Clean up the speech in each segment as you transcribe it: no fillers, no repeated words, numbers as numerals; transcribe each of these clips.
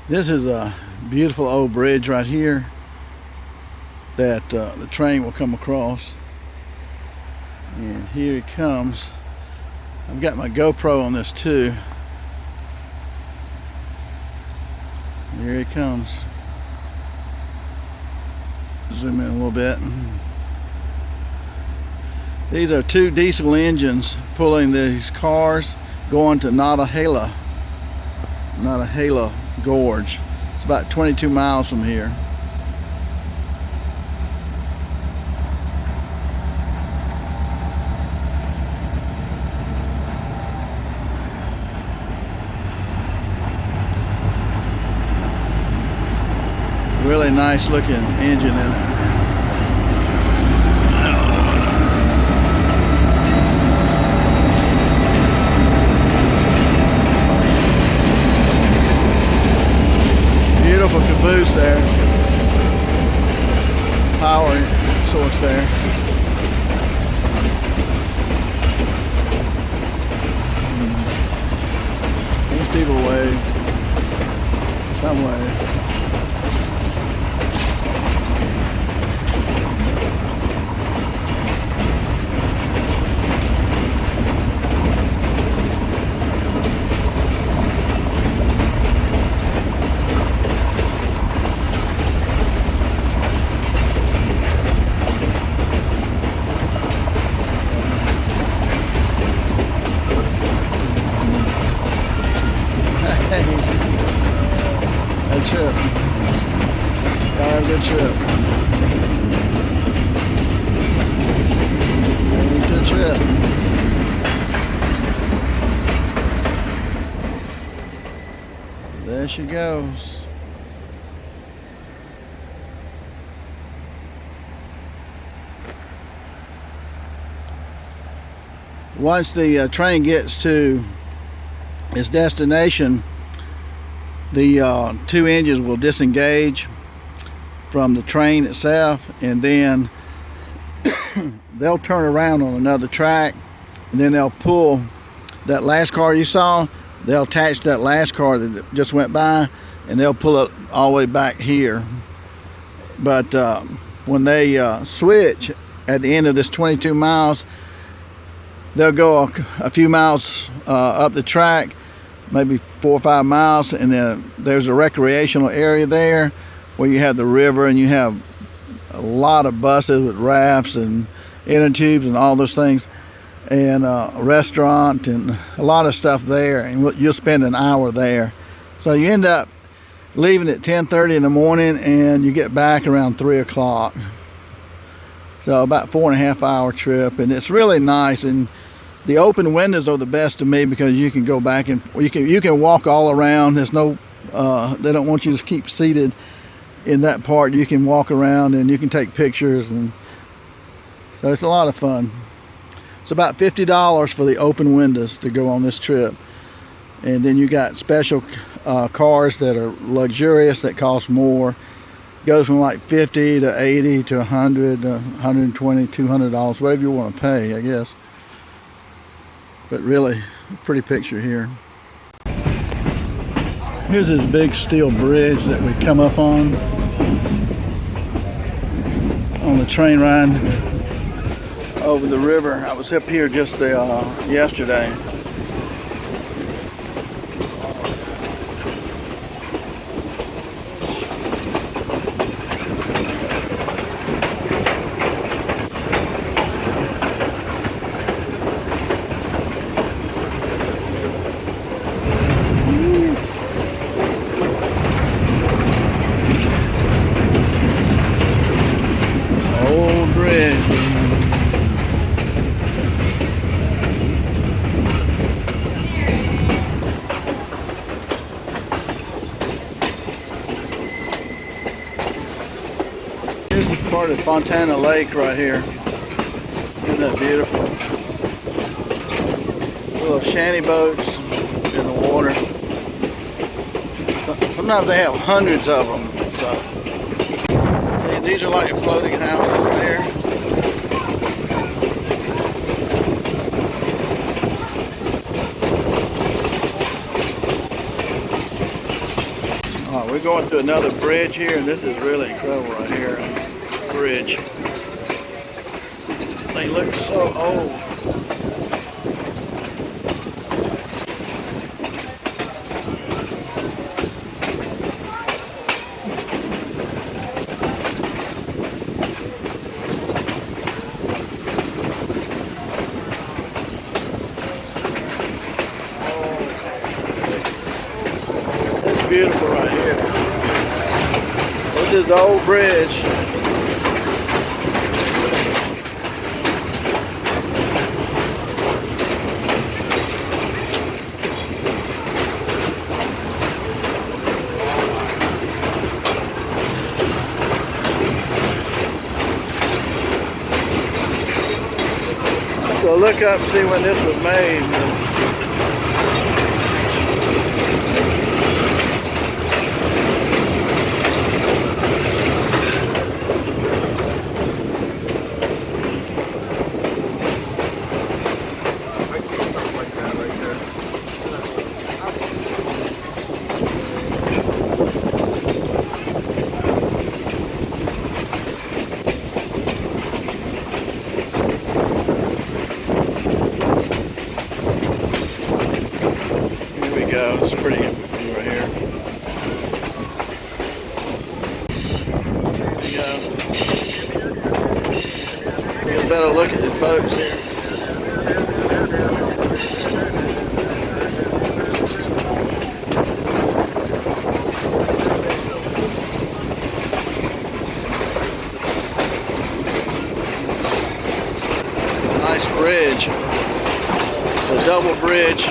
This is a beautiful old bridge right here that the train will come across. And here it comes. I've got my GoPro on this too. Here it comes. Zoom in a little bit. These are two diesel engines pulling these cars going to Nottahala Gorge. It's about 22 miles from here. Really nice looking engine in it. Beautiful caboose there. Power source there. These people wave. Some wave. Good trip. Y'all have a good trip. Good trip. There she goes. Once the train gets to its destination, the two engines will disengage from the train itself, and then they'll turn around on another track, and then they'll pull that last car you saw. They'll attach that last car that just went by, and they'll pull it all the way back here. But when they switch at the end of this 22 miles, they'll go a few miles up the track, maybe 4 or 5 miles, and then there's a recreational area there where you have the river, and you have a lot of buses with rafts and inner tubes and all those things, and a restaurant and a lot of stuff there, and you'll spend an hour there. So you end up leaving at 10:30 in the morning, and you get back around 3 o'clock. So about 4.5 hour trip, and it's really nice. And the open windows are the best to me because you can go back and you can walk all around. There's no they don't want you to keep seated in that part. You can walk around and you can take pictures, and so it's a lot of fun. It's about $50 for the open windows to go on this trip, and then you got special cars that are luxurious that cost more. It goes from like $50 to $80 to $100 to $120, $200, whatever you want to pay, I guess. But really, a pretty picture here. Here's this big steel bridge that we come up on the train ride over the river. I was up here just yesterday. Here's the part of Fontana Lake right here. Isn't that beautiful? Little shanty boats in the water. Sometimes they have hundreds of them. So, see, these are like floating houses right here. We're going to another bridge here, and this is really incredible right here. Bridge. They look so old. It's beautiful right here. This is the old bridge. So look up and see when this was made. I see stuff like that right there. It's pretty empty right here. There you go. Get a better look at the boats here. Nice bridge. A double bridge.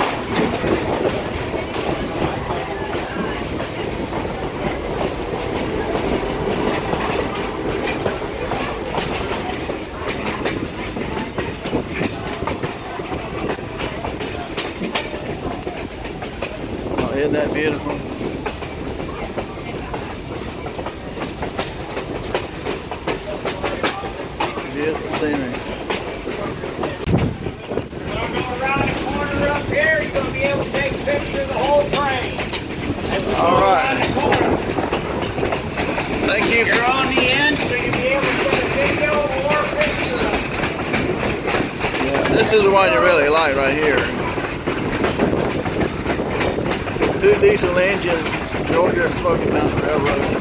Isn't that beautiful? Beautiful scenery. When I'm going around the corner up here, you're going to be able to take a picture of the whole train. All right. Around the corner. Thank you. You're on the end, so you'll be able to put a video or a picture of it. Yeah, this is the one you really like right here. 2 diesel engines, Georgia Smoky Mountain Railroad.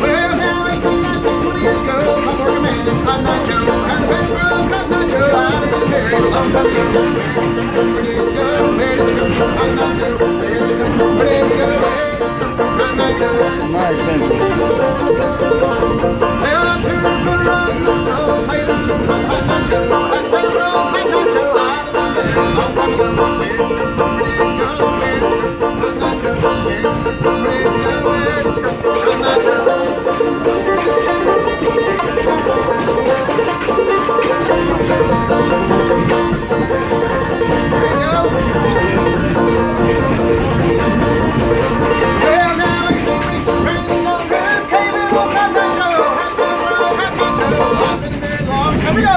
Well, now 18, 19, 20 years ago, my working man in Cotton Eye Joe had a best friend, Cotton Eye Joe. I'd have been married a long time ago. Where did it go? Where did it go? Cotton Eye Joe. Where did it go? Where did it go? Cotton Eye Joe. Nice bench. Well, I'm touring for the Rose Road, pay the tune for Cotton Eye Joe. I'd pay the road, Cotton Eye Joe. I'd have been married a long time ago. Where did it go? Where did it go? Where did it go? Cotton Eye Joe. Where did it go? Where did it go? Where did it go? Cotton Eye Joe. Well, now 18 weeks of rain, snow, drift, came in on Cotton Eye Joe. Happy road, Cotton Eye Joe. I've been very long. Here we go.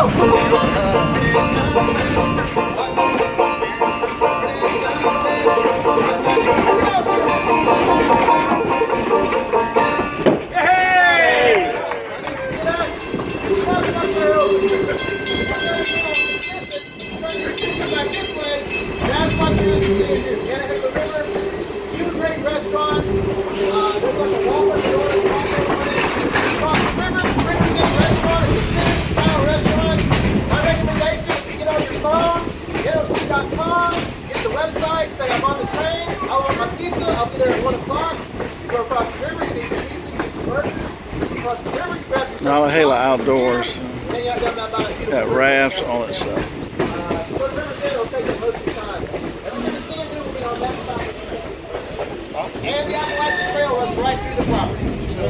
That's what you see here. Yanahip River, 2 great restaurants. There's like a Walmart store across the river. This Richard City restaurant is a City-style restaurant. My recommendation is to get on your phone, NOC.com, get the website, say I'm on the train, I want my pizza, I'll be there at 1 o'clock. You go across the river, you need to easily get to work. Across the river, you grab yourself Nalahela Outdoors. hang out down by Got rafts, all that stuff. Toward the river's edge, it'll take up most of the time. Everything you see and do will be on that side of the trail. And the Appalachian Trail runs right through the property. So,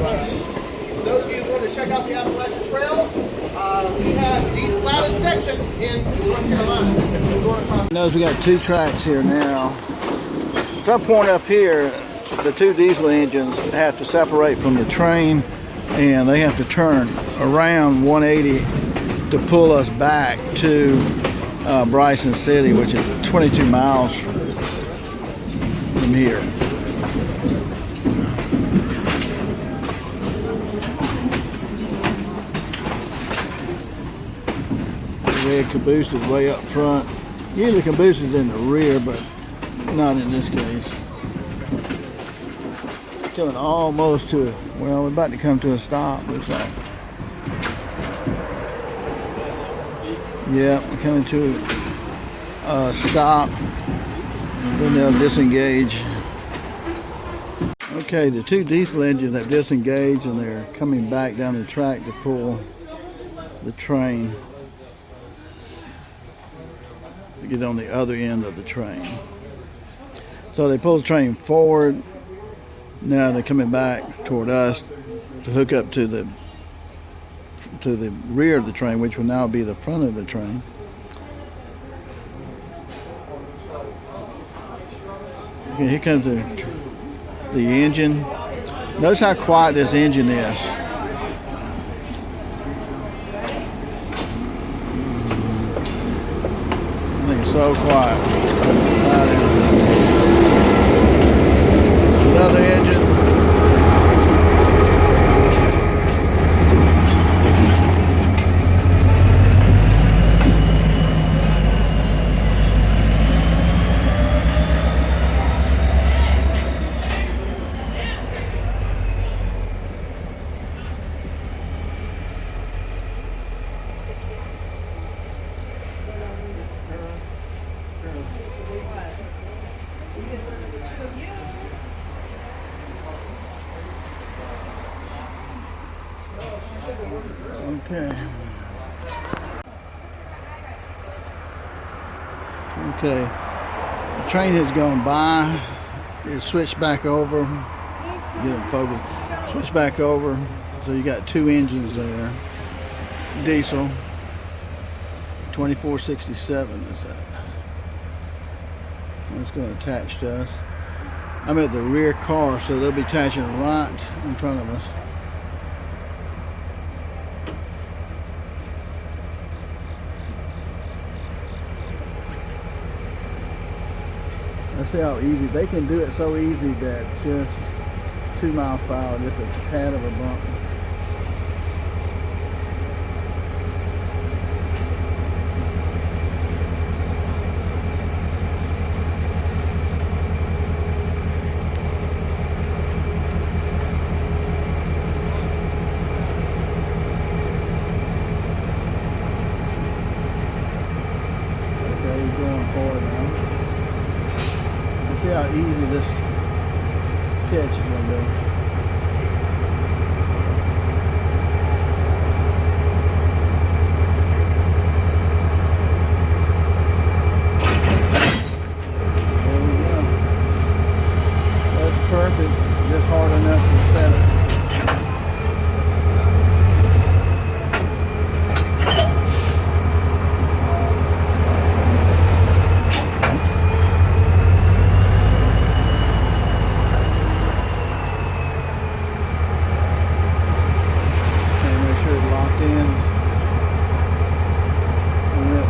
for those of you who want to check out the Appalachian Trail, we have the flattest section in North Carolina. Going across. Notice we got two tracks here now. At some point up here, the two diesel engines have to separate from the train, and they have to turn around 180 to pull us back to Bryson City, which is 22 miles from here. The red Caboose is way up front. Usually Caboose is in the rear, but not in this case. Coming almost to, well, we're about to come to a stop, looks like. Yeah, we're coming to a stop. Then they'll disengage. Okay, the two diesel engines have disengaged and they're coming back down the track to pull the train to get on the other end of the train. So they pull the train forward. Now they're coming back toward us to hook up to the rear of the train, which will now be the front of the train. Okay, here comes the engine. Notice how quiet this engine is. I think it's so quiet. Another engine. Okay. Okay. The train has gone by. It switched back over. Get it focused. Switch back over. So you got two engines there. Diesel. 2467 is that. It's going to attach to us. I'm at the rear car, so they'll be attaching right in front of us. Let's see how easy they can do it. So easy that just 2 miles per hour, just a tad of a bump. Okay, he's going forward now. See how easy this catch is going to be. There we go. That's perfect. Just hard enough to set it.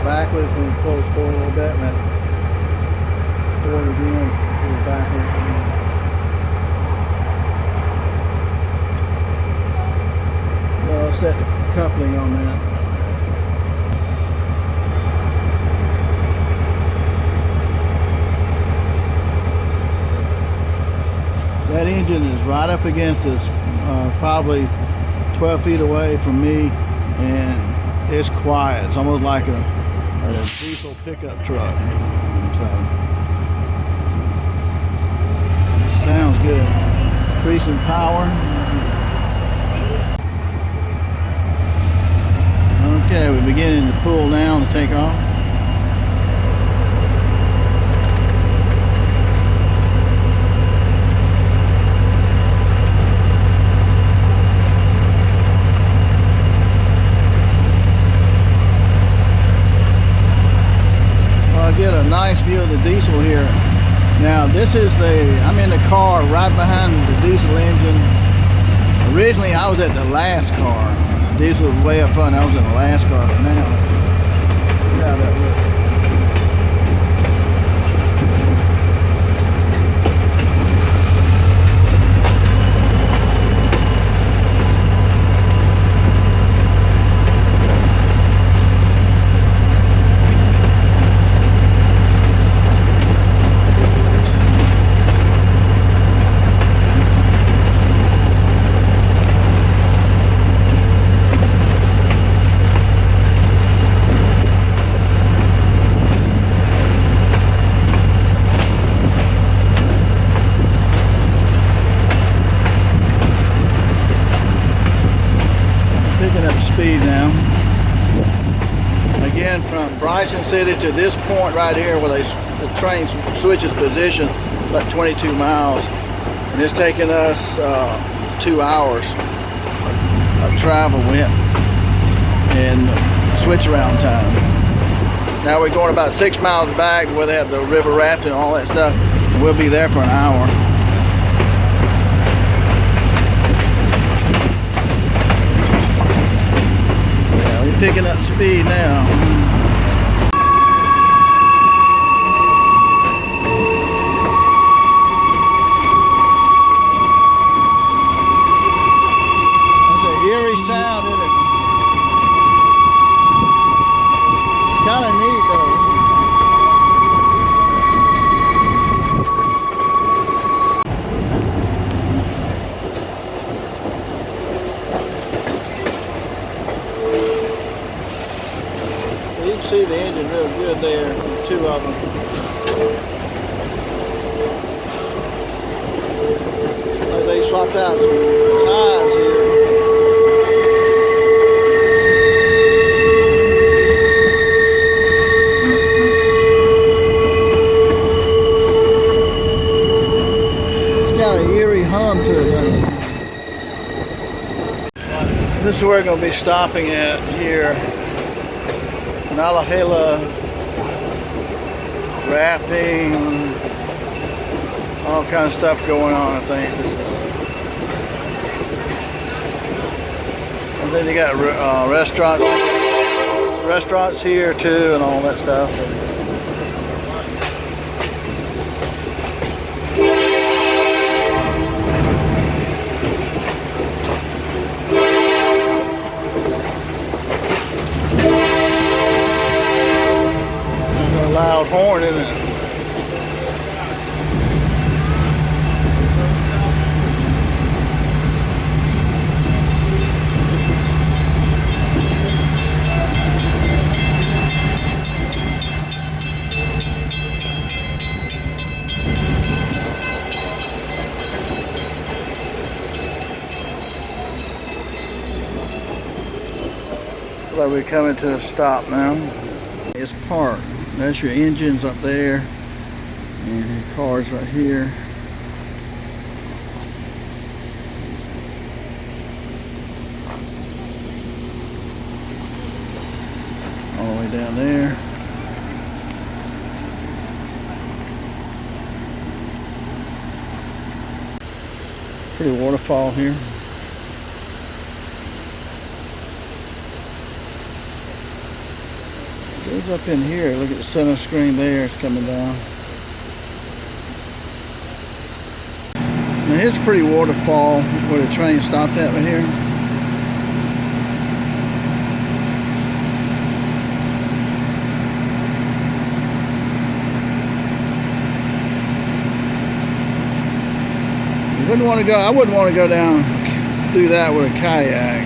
Backwards, then close forward a little bit, and then forward again, pull backwards. Well, I'll set the coupling on that. That engine is right up against us, probably 12 feet away from me, and it's quiet. It's almost like a diesel pickup truck. So, sounds good. increasing power. Okay, we're beginning to pull down to take off. Get a nice view of the diesel here. Now this is I'm in the car right behind the diesel engine. Originally I was at the last car. Diesel was way up front. I was in the last car, but now that's how that looks. Speed now. Again, from Bryson City to this point right here where the train switches position, about 22 miles. And it's taken us 2 hours of travel in switch around time. Now we're going about 6 miles back where they have the river rafting and all that stuff. And we'll be there for an hour. Picking up speed now. That's an eerie sound, isn't it? Kind of neat though. See the engine real good there, two of them. They swapped out some tires here. It's got an eerie hum to it, doesn't it? This is where we're going to be stopping at here. Nalahela rafting, all kind of stuff going on, I think. And then you got restaurants here too, and all that stuff. Loud horn, isn't it? Looks like we're coming to a stop now. It's parked. That's your engines up there, and your cars right here. All the way down there. Pretty waterfall here. Goes up in here. Look at the center screen there. It's coming down. Now here's a pretty waterfall where the train stopped at right here. I wouldn't want to go down through that with a kayak.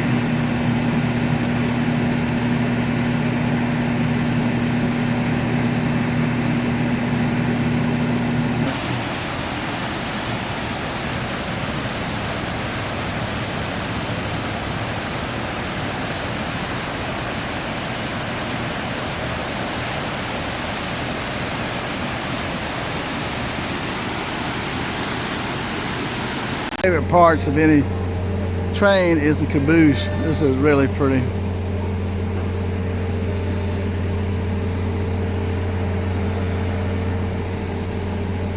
Favorite parts of any train is the caboose. This is really pretty.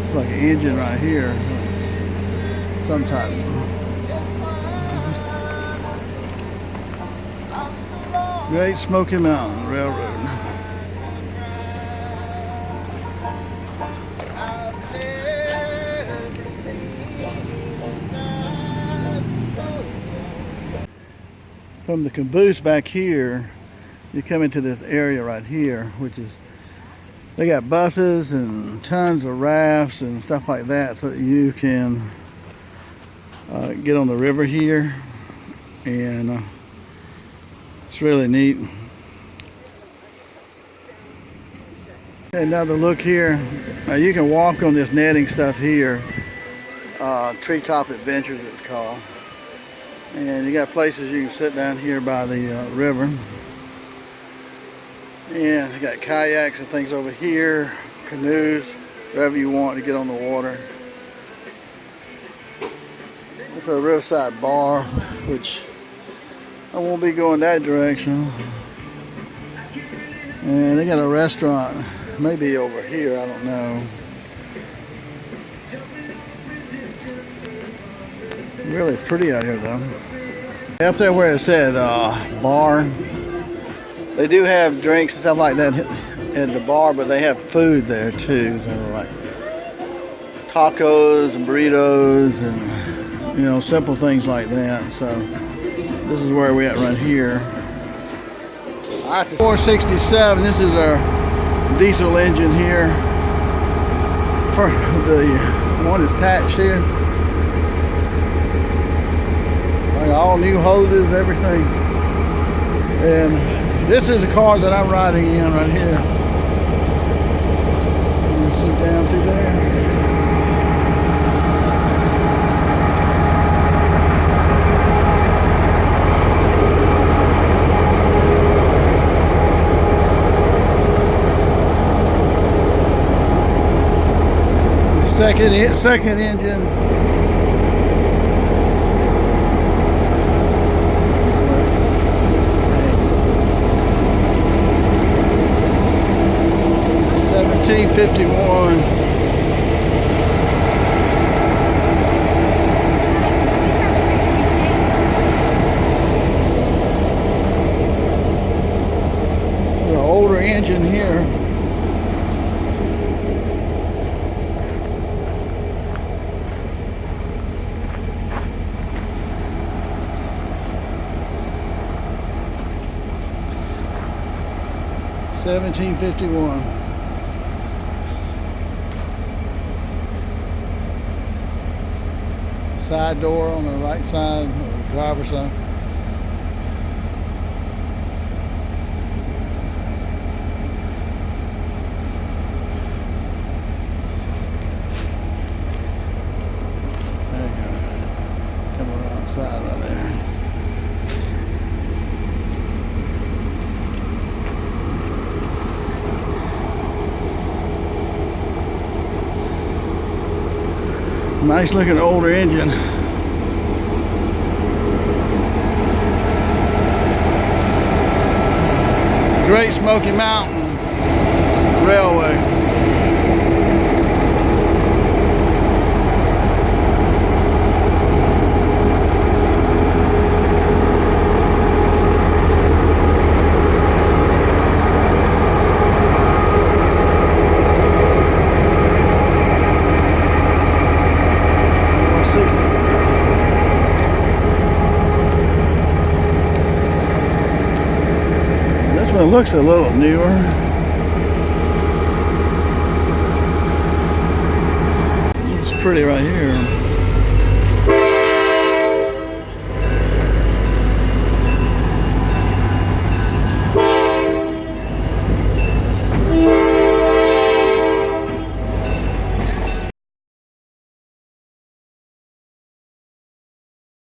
It's like an engine right here. Some type. Great Smoky Mountain Railroad. From the caboose back here, you come into this area right here, which is, they got buses and tons of rafts and stuff like that, so that you can get on the river here, and it's really neat. Another look here. You can walk on this netting stuff here. Treetop Adventures it's called. And you got places you can sit down here by the river. And you got kayaks and things over here, canoes, wherever you want to get on the water. It's a riverside bar, which I won't be going that direction. And they got a restaurant, maybe over here, I don't know. Really pretty out here though. Up there where it said bar, they do have drinks and stuff like that at the bar, but they have food there too. So like tacos and burritos and, you know, simple things like that. So this is where we're at right here. 467, this is our diesel engine here for the one that's attached here. Like all new hoses, everything. And this is the car that I'm riding in right here. You can see down through there. Second engine. $17.51. The older engine here. $17.51. Side door on the right side, or the driver's side. There you go. Come around the side right there. Nice looking older engine. Great Smoky Mountain Railway. It looks a little newer. It's pretty right here.